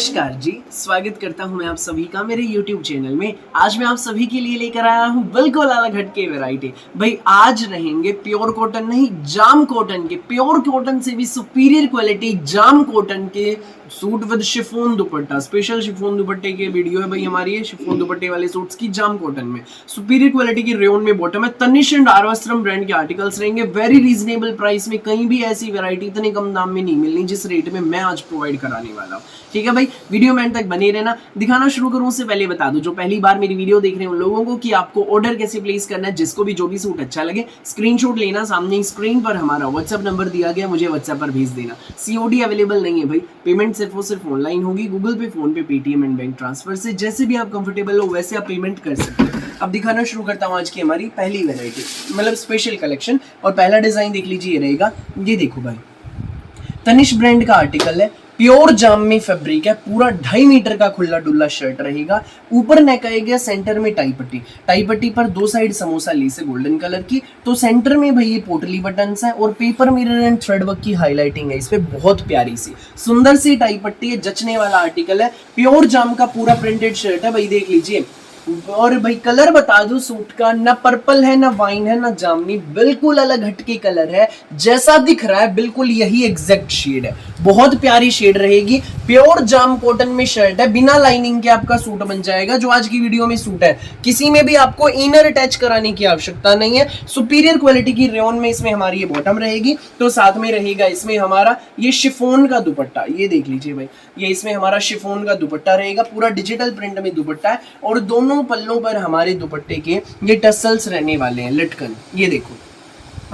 नमस्कार जी, स्वागत करता हूं मैं आप सभी का मेरे YouTube चैनल में। आज मैं आप सभी के लिए लेकर आया हूं बिल्कुल अलग हटके वैरायटी। भाई आज रहेंगे प्योर कॉटन नहीं, जाम कॉटन के, प्योर कॉटन से भी सुपीरियर क्वालिटी जाम कॉटन के suit with chiffon dupatta. Special chiffon दुपट्टे की वीडियो है भाई हमारी, ये शिफॉन दुपट्टे वाले सूट्स की जाम कॉटन में सुपीरियर क्वालिटी की रेयन में बॉटम है। Tanishq and R Vastram brand के आर्टिकल्स रहेंगे वेरी रीजनेबल प्राइस में। कहीं भी ऐसी वैरायटी इतने कम दाम में नहीं मिलनी जिस रेट में मैं आज प्रोवाइड कराने वाला हूँ। ठीक है भाई, वीडियो में एंड तक बने रहना। दिखाना शुरू करूं उससे पहले बता दूं जो पहली बार मेरी वीडियो देख रहे हैं उन लोगों को कि आपको ऑर्डर कैसे प्लेस करना है। जिसको भी जो भी सूट अच्छा लगे स्क्रीनशॉट लेना, सामने स्क्रीन पर हमारा व्हाट्सएप नंबर दिया गया, मुझे व्हाट्सएप पर भेज देना। सीओडी अवेलेबल नहीं है भाई, पेमेंट सिर्फ और सिर्फ ऑनलाइन होगी, गूगल पे, फोन पे, पेटीएम एंड बैंक ट्रांसफर से। जैसे भी आप कंफर्टेबल हो वैसे आप पेमेंट कर सकते हैं। अब दिखाना शुरू करता हूँ आज की हमारी पहली वेरायटी, मतलब स्पेशल कलेक्शन। और पहला डिजाइन देख लीजिए, ये रहेगा। ये देखो भाई, तनिष्क ब्रांड का आर्टिकल है, प्योर जाम में फैब्रिक है, पूरा 2.5 मीटर का खुला डुल्ला शर्ट रहेगा। ऊपर नेक आएगा, सेंटर में टाई पट्टी, टाई पट्टी पर दो साइड समोसा लेस है गोल्डन कलर की। तो सेंटर में भाई ये पोटली बटन्स है और paper mirror and thread work की हाईलाइटिंग है इस पे, बहुत प्यारी सी सुंदर सी टाई पट्टी है। जचने वाला आर्टिकल है, प्योर जाम का पूरा प्रिंटेड शर्ट है भाई, देख लीजिए। और भाई कलर बता दूं सूट का, ना पर्पल है, ना वाइन है, ना जामनी, बिल्कुल अलग हटके कलर है। जैसा दिख रहा है बिल्कुल यही एग्जैक्ट शेड है, बहुत प्यारी शेड रहेगी। प्योर जाम कॉटन में शर्ट है, बिना लाइनिंग के आपका सूट बन जाएगा जो आज की वीडियो में सूट है। किसी में भी आपको इनर अटैच कराने की आवश्यकता नहीं है। सुपीरियर क्वालिटी की रेयन में इसमें हमारी ये बॉटम रहेगी। तो साथ में रहेगा इसमें हमारा ये शिफॉन का दुपट्टा, ये देख लीजिए भाई, ये इसमें हमारा शिफॉन का दुपट्टा रहेगा, पूरा डिजिटल प्रिंट में दुपट्टा है। और दोनों पल्लों पर हमारे दुपट्टे के ये टसल्स रहने वाले हैं, लटकन। ये देखो,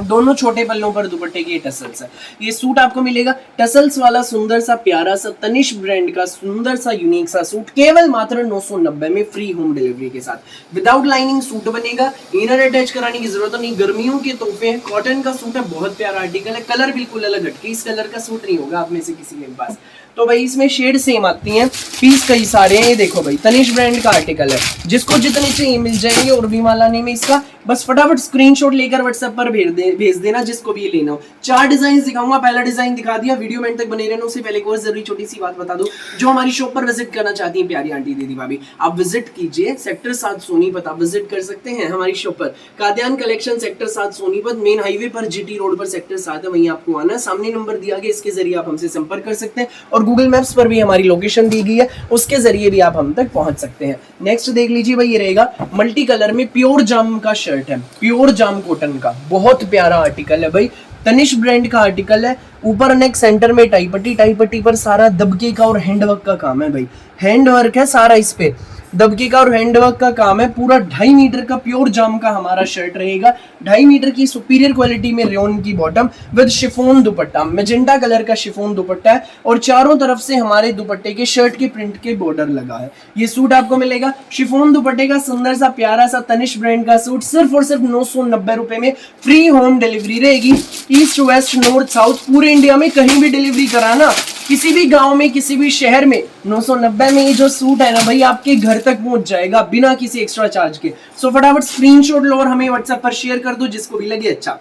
दोनों छोटे पल्लों पर दुपट्टे के टसल्स है। ये सूट आपको मिलेगा टसल्स वाला, सुंदर सा प्यारा सा तनिष्क ब्रांड का सुंदर सा यूनिक सा सूट, केवल मात्र 990 में, फ्री होम डिलीवरी के साथ। विदाउट लाइनिंग सूट बनेगा, इनर अटैच कराने की जरूरत नहीं। गर्मियों के तोहफे हैं, कॉटन का सूट है, बहुत प्यारा आर्टिकल है। कलर बिल्कुल अलग हटके, इस कलर का सूट नहीं होगा आप में से किसी के पास। तो भाई इसमें शेड सेम आती हैं, पीस कई सारे हैं। ये देखो भाई, तनिष्क ब्रांड का आर्टिकल है, जिसको जितने चाहिए मिल जाएंगे। और भी वाला नेम है इसका, बस फटाफट स्क्रीनशॉट लेकर व्हाट्सएप पर भेज देना जिसको भी ये लेना हो। 4 डिजाइन दिखाऊंगा, पहला डिजाइन दिखा दिया, वीडियो में तक बने रहना। उससे पहले एक और जरूरी छोटी सी बात बता दो, जो हमारी शॉप पर विजिट करना चाहती है प्यारी आंटी दीदी भाभी, आप विजिट कीजिए। सेक्टर 7 सोनीपत आप विजिट कर सकते हैं हमारी शॉप पर। Kadyan collection sector 7 Sonipat, main highway पर, जीटी रोड पर सेक्टर 7 है, वहीं आपको आना है। सामने नंबर दिया गया, इसके जरिए आप हमसे संपर्क कर सकते हैं। और गूगल मैप्स पर भी हमारी लोकेशन दी गई है, उसके जरिए भी आप हम तक पहुंच सकते हैं। नेक्स्ट देख लीजिए भाई, ये रहेगा मल्टी कलर में, प्योर जाम का शर्ट है, प्योर जाम कॉटन का, बहुत प्यारा आर्टिकल है भाई। तनिष्क ब्रांड का आर्टिकल है, ऊपर नेक, सेंटर में टाई पट्टी, टाई पट्टी पर सारा दबके का और हैंडवर्क का काम है भाई, हैंड वर्क है सारा इस पे, दबके का और हैंडवर्क का काम है। पूरा 2.5 मीटर का प्योर जाम का हमारा शर्ट रहेगा, 2.5 मीटर की सुपीरियर क्वालिटी में रेयन की bottom with chiffon dupatta, magenta colour का शिफॉन दुपट्टा है। और चारों तरफ से हमारे दुपट्टे के शर्ट के प्रिंट के बॉर्डर लगा है। ये सूट आपको मिलेगा शिफॉन दुपट्टे का, सुंदर सा प्यारा सा तनिष्क ब्रांड का सूट, सिर्फ और सिर्फ 990 रुपए में, फ्री होम डिलीवरी रहेगी। ईस्ट वेस्ट नॉर्थ साउथ पूरे इंडिया में कहीं भी डिलीवरी कराना, किसी भी गांव में, किसी भी शहर में, 990 में ये जो सूट है ना भाई आपके घर तक पहुंच जाएगा बिना किसी एक्स्ट्रा चार्ज के। सो फटाफट स्क्रीनशॉट लो और हमें व्हाट्सएप पर शेयर कर दो जिसको भी लगे अच्छा।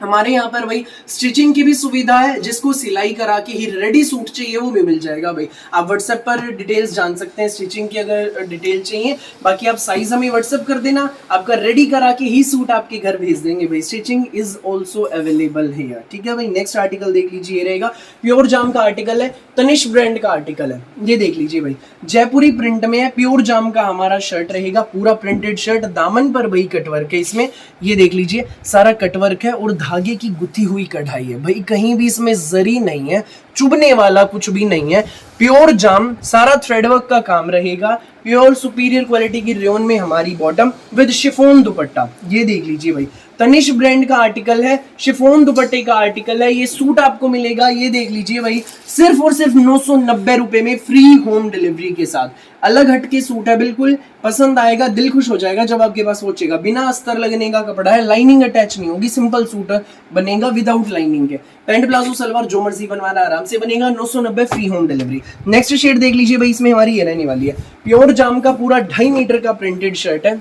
हमारे यहाँ पर भाई स्टिचिंग की भी सुविधा है, जिसको सिलाई करा के ही रेडी सूट चाहिए वो भी मिल जाएगा भाई। आप व्हाट्सएप पर डिटेल्स जान सकते हैं स्टिचिंग की, अगर डिटेल चाहिए। बाकी आप साइज हमें व्हाट्सएप कर देना, आपका रेडी करा के ही सूट आपके घर भेज देंगे भाई। स्टिचिंग इज ऑल्सो अवेलेबल है, ठीक है भाई। नेक्स्ट आर्टिकल देख लीजिए, ये रहेगा प्योर जाम का आर्टिकल है, तनिष्क ब्रांड का आर्टिकल है। ये देख लीजिए भाई, जयपुरी प्रिंट में है, प्योर जाम का हमारा शर्ट रहेगा, पूरा प्रिंटेड शर्ट, दामन पर भाई कटवर्क है इसमें। ये देख लीजिए सारा कटवर्क है और धागे की गुथी हुई कढ़ाई है भाई, कहीं भी इसमें जरी नहीं है, चुभने वाला कुछ भी नहीं है। प्योर जाम, सारा थ्रेडवर्क का काम रहेगा। प्योर सुपीरियर क्वालिटी की रेयन में हमारी बॉटम विद शिफॉन दुपट्टा। ये देख लीजिए भाई, तनिष्क ब्रांड का आर्टिकल है, शिफॉन दुपट्टे का आर्टिकल है। ये सूट आपको मिलेगा, ये देख लीजिए भाई, सिर्फ और सिर्फ 990 रुपए में, फ्री होम डिलीवरी के साथ। अलग हटके सूट है, बिल्कुल पसंद आएगा, दिल खुश हो जाएगा जब आपके पास पहुंचेगा। बिना अस्तर लगने का कपड़ा है, लाइनिंग अटैच नहीं होगी, सिंपल सूट बनेगा विदाउट लाइनिंग के। पैंट प्लाजो सलवार जो मर्जी बनवाना आराम से बनेगा, 990 free home delivery. Next shade देख लीजिए भाई, इसमें हमारी ये रहने वाली है, प्योर जाम का पूरा 2.5 मीटर का प्रिंटेड शर्ट है।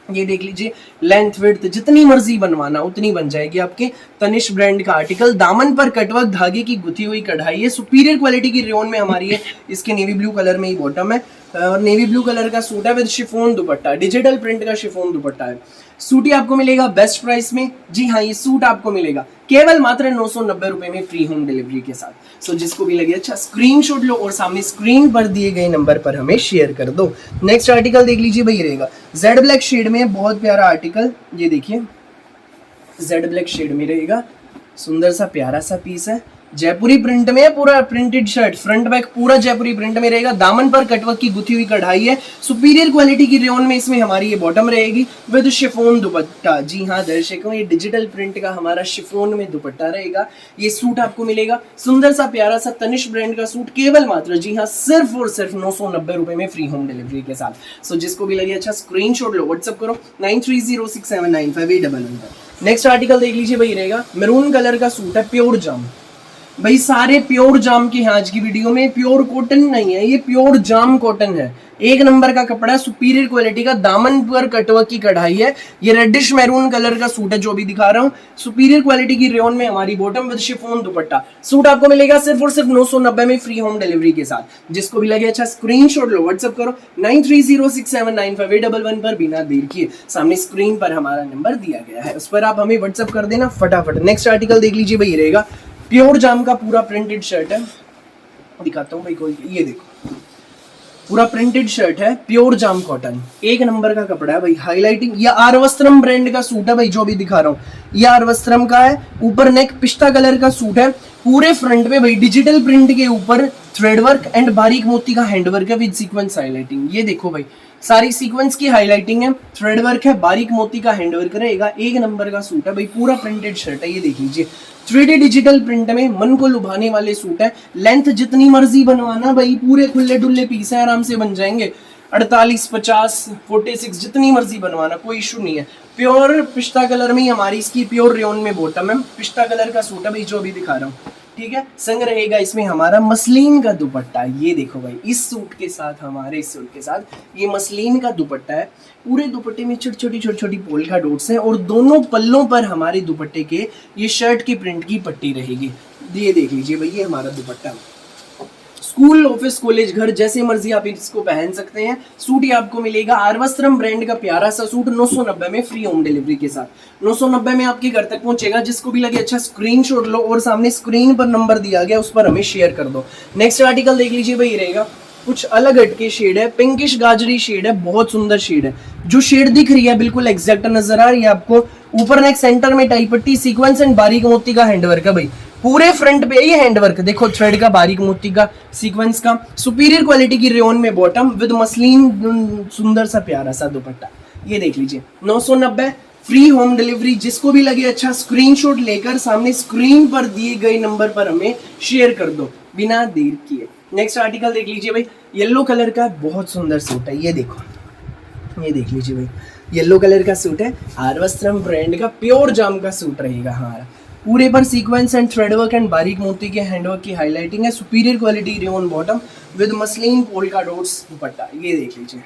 ये देख लीजिए, लेंथ विड्थ जितनी मर्जी बनवाना उतनी बन जाएगी आपके। तनिष्क ब्रांड का आर्टिकल, दामन पर कटवर्क धागे की गुथी हुई कढ़ाई है, सुपीरियर क्वालिटी की रेयन में हमारी है। इसके नेवी ब्लू कलर में ही बॉटम है और नेवी ब्लू कलर का सूट है with chiffon dupatta, digital print का शिफॉन दुपट्टा है। सूट ही आपको मिलेगा बेस्ट प्राइस में। जी हाँ, ये सूट आपको मिलेगा केवल मात्र 990 रुपए में फ्री होम डिलीवरी के साथ। सो जिसको भी लगे अच्छा स्क्रीनशॉट लो और सामने स्क्रीन पर दिए गए नंबर पर हमें शेयर कर दो। नेक्स्ट आर्टिकल देख लीजिए भाई, रहेगा जेड ब्लैक शेड में, बहुत प्यारा आर्टिकल। ये देखिए जेड ब्लैक शेड में रहेगा, सुंदर सा प्यारा सा पीस है, जयपुरी प्रिंट में है, पूरा प्रिंटेड शर्ट, फ्रंट बैक पूरा जयपुरी प्रिंट में रहेगा। दामन पर कटवर्क की गुथी हुई कढ़ाई है, सुपीरियर क्वालिटी की रेयन में इसमें हमारी ये बॉटम रहेगी विद शिफॉन दुपट्टा। जी हाँ दर्शकों, ये डिजिटल प्रिंट का हमारा शिफॉन में दुपट्टा रहेगा। ये सूट आपको मिलेगा सुंदर सा प्यारा सा तनिष्क ब्रांड का सूट, केवल मात्र जी हाँ सिर्फ और सिर्फ 990 रुपए में फ्री होम डिलीवरी के साथ। सो जिसको भी लगे अच्छा स्क्रीनशॉट लो, व्हाट्सअप करो 9306795811। नेक्स्ट आर्टिकल देख लीजिए भाई, रहेगा मैरून कलर का सूट है, प्योर जाम। भाई सारे प्योर जाम के हैं आज की वीडियो में, प्योर कॉटन नहीं है, ये प्योर जाम कॉटन है। एक नंबर का कपड़ा है, सुपीरियर क्वालिटी का, दामन पर कटवर्क की कढ़ाई है। ये रेडिश मैरून कलर का सूट है जो भी दिखा रहा हूँ, सुपीरियर क्वालिटी की रेयन में हमारी bottom with chiffon dupatta. Suit आपको मिलेगा सिर्फ और सिर्फ 990 में फ्री होम डिलीवरी के साथ। जिसको भी लगे अच्छा स्क्रीनशॉट लो, व्हाट्सअप करो 9306795811 पर बिना देर किए। सामने स्क्रीन पर हमारा नंबर दिया गया है, उस पर आप हमें व्हाट्सअप कर देना फटाफट। नेक्स्ट आर्टिकल देख लीजिए भाई, रहेगा प्योर जाम का पूरा प्रिंटेड शर्ट है, दिखाता हूँ भाई कोई, ये देखो पूरा प्रिंटेड शर्ट है, प्योर जाम कॉटन, एक नंबर का कपड़ा है भाई, हाईलाइटिंग। ये आरवस्त्रम ब्रांड का सूट है भाई जो भी दिखा रहा हूँ, ये आरवस्त्रम का है। ऊपर नेक पिस्ता कलर का सूट है, पूरे फ्रंट पे भाई डिजिटल प्रिंट के ऊपर थ्रेड वर्क एंड बारीक मोती का हैंडवर्क है विद सीक्वेंस हाईलाइटिंग। ये देखो भाई सारी सीक्वेंस की हाईलाइटिंग है, थ्रेड वर्क है, बारीक मोती का हैंडवर्क रहेगा, एक नंबर का सूट है भाई, पूरा प्रिंटेड शर्ट है। ये देख लीजिए 3D डिजिटल प्रिंट में मन को लुभाने वाले सूट है। लेंथ जितनी मर्जी बनवाना भाई, पूरे खुले डुल्ले पीस है, आराम से बन जाएंगे। 48, 50, 46 जितनी मर्जी बनवाना, कोई इशू नहीं है। प्योर पिस्ता कलर में ही हमारी इसकी प्योर रेयन में बॉटम है, पिस्ता कलर का सूट है भाई जो अभी दिखा रहा हूँ, ठीक है। संग रहेगा इसमें हमारा मसलिन का दुपट्टा। ये देखो भाई, इस सूट के साथ, हमारे इस सूट के साथ ये मसलिन का दुपट्टा है। पूरे दुपट्टे में छोटी छोटी पोल्का डॉट्स हैं और दोनों पल्लों पर हमारे दुपट्टे के ये शर्ट की प्रिंट की पट्टी रहेगी। ये देख लीजिए भाई, ये हमारा दुपट्टा, स्कूल, ऑफिस, कॉलेज, घर जैसे मर्जी आप इसको पहन सकते हैं। सूट ही आपको मिलेगा आरवस्त्रम ब्रांड का प्यारा सा सूट 990 में फ्री होम डिलीवरी के साथ। 990 में आपके घर तक पहुंचेगा। जिसको भी लगे अच्छा स्क्रीनशॉट लो और सामने स्क्रीन पर नंबर दिया गया उस पर हमें शेयर कर दो। नेक्स्ट आर्टिकल देख लीजिए भाई, रहेगा कुछ अलग हटके शेड है, पिंकिश गाजरी शेड है, बहुत सुंदर शेड है। जो शेड दिख रही है बिल्कुल एग्जैक्ट नजर आ रही है आपको। ऊपर नेक सेंटर में टाई पट्टी, सीक्वेंस एंड बारीक मोती का हैंडवर्क है भाई, पूरे फ्रंट पे ये हैंडवर्क देखो, थ्रेड का, बारीक मोती का, सीक्वेंस का, सुपीरियर क्वालिटी की रेयन में बॉटम विद मसलिन, सुंदर सा प्यारा सा दुपट्टा। ये देख लीजिए 990 फ्री होम डिलीवरी। जिसको भी लगे अच्छा स्क्रीनशॉट लेकर सामने स्क्रीन पर दिए गए नंबर पर हमें शेयर कर दो बिना देर किए। नेक्स्ट आर्टिकल देख लीजिए भाई, येलो कलर का बहुत सुंदर सूट है। ये देखो, ये देख लीजिए भाई, येलो कलर का सूट है, आरवस्त्रम ब्रांड का प्योर जाम का सूट रहेगा हमारा। पूरे पर सीक्वेंस एंड थ्रेडवर्क एंड बारीक मोती के हैंडवर्क की हाईलाइटिंग है। Superior quality rayon bottom with muslin polka dots दुपट्टा। ये देख लीजिए,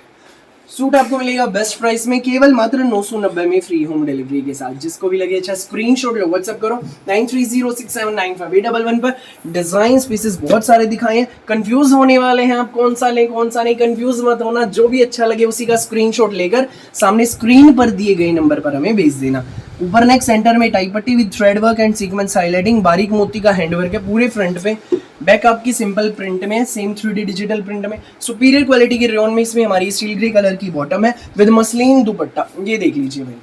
सूट आपको मिलेगा बेस्ट प्राइस में केवल मात्र 990 में फ्री होम डिलीवरी के साथ। जिसको भी लगे अच्छा स्क्रीनशॉट लो, व्हाट्सएप करो 9306795811 पर। डिजाइन पीसेस बहुत सारे दिखाए हैं, कंफ्यूज होने वाले हैं आप कौन सा लें कौन सा नहीं, कंफ्यूज मत होना। जो भी अच्छा लगे उसी का स्क्रीनशॉट लेकर सामने स्क्रीन पर दिए गए नंबर पर हमें भेज देना। ऊपर नेक सेंटर में टाई पट्टी with thread work and sequence highlighting, बारीक मोती का हैंडवर्क है पूरे फ्रंट पे। बैक आपकी सिंपल प्रिंट में, सेम 3D डिजिटल प्रिंट में, सुपीरियर क्वालिटी की रेयन में इसमें हमारी स्टील ग्रे कलर की बॉटम है विद मसलिन दुपट्टा। ये देख लीजिए भाई,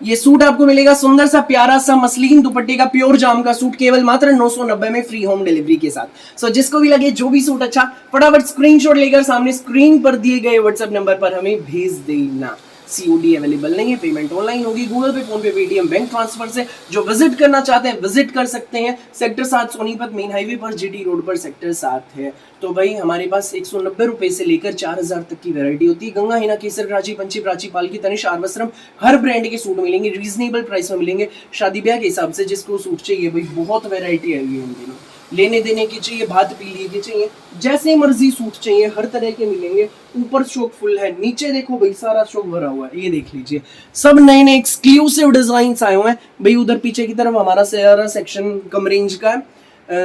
ये सूट आपको मिलेगा सुंदर सा प्यारा सा मसलिन दुपट्टे का प्योर जाम का सूट केवल मात्र 990 में फ्री होम डिलीवरी के साथ। सो जिसको भी लगे जो भी सूट अच्छा, फटाफट स्क्रीनशॉट लेकर सामने स्क्रीन पर दिए गए व्हाट्सएप नंबर पर हमें भेज देना। COD अवेलेबल नहीं है, पेमेंट ऑनलाइन होगी, गूगल पे, फोन पे, पेटीएम, बैंक ट्रांसफर से। जो विजिट करना चाहते हैं विजिट कर सकते हैं। सेक्टर 7 सोनीपत मेन हाईवे पर, GT रोड पर सेक्टर 7 है। तो भाई हमारे पास 190 रुपए से लेकर 4000 तक की वैरायटी होती है। गंगा, हिना, केसर, प्राची, पंची, प्राची, पालकी, तनिष्क, आरवस्त्रम, हर ब्रांड के सूट मिलेंगे, रीजनेबल प्राइस में मिलेंगे, शादी ब्याह के हिसाब से जिसको सूट चाहिए भाई। बहुत वैरायटी आई है इन दिनों, लेने देने के चाहिए, बात पीलिए के चाहिए, जैसे मर्जी सूट चाहिए हर तरह के मिलेंगे। ऊपर स्टॉक फुल है, नीचे देखो भाई सारा स्टॉक भरा हुआ है, ये देख लीजिए। सब नए नए एक्सक्लूसिव डिजाइन आए हुए हैं भाई। उधर पीछे की तरफ हमारा सारा सेक्शन कम रेंज का है,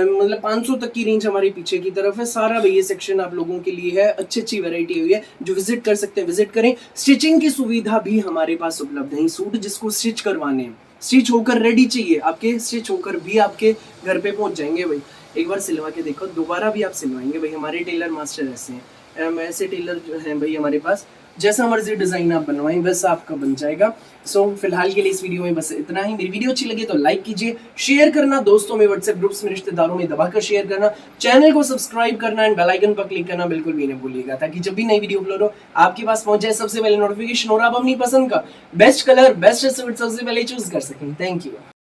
मतलब 500 तक की रेंज हमारी पीछे की तरफ है। सारा भाई ये सेक्शन आप लोगों के लिए है, अच्छी अच्छी वैरायटी हुई है, जो विजिट कर सकते हैं विजिट करें। स्टिचिंग की सुविधा भी हमारे पास उपलब्ध है। सूट जिसको स्टिच करवाने हैं, स्टिच होकर रेडी चाहिए आपके, स्टिच होकर भी आपके घर पे पहुंच जाएंगे भाई। एक बार सिलवा के देखो, दोबारा भी आप सिलवाएंगे भाई। हमारे टेलर मास्टर ऐसे हैं, ऐसे टेलर जो हैं भाई हमारे पास, जैसा मर्जी डिजाइन आप बनवाएं वैसा आपका बन जाएगा। सो फिलहाल के लिए इस वीडियो में बस इतना ही। मेरी वीडियो अच्छी लगे तो लाइक कीजिए, शेयर करना दोस्तों में, व्हाट्सएप ग्रुप्स में, रिश्तेदारों में दबाकर शेयर करना, चैनल को सब्सक्राइब करना एंड बेल आइकन पर क्लिक करना बिल्कुल भी नहीं भूलिएगा, ताकि जब भी नई वीडियो अपलोड हो आपके पास पहुंच जाए सबसे पहले नोटिफिकेशन, और आप अपनी पसंद का बेस्ट कलर बेस्ट सबसे पहले चूज कर सकें। Thank you.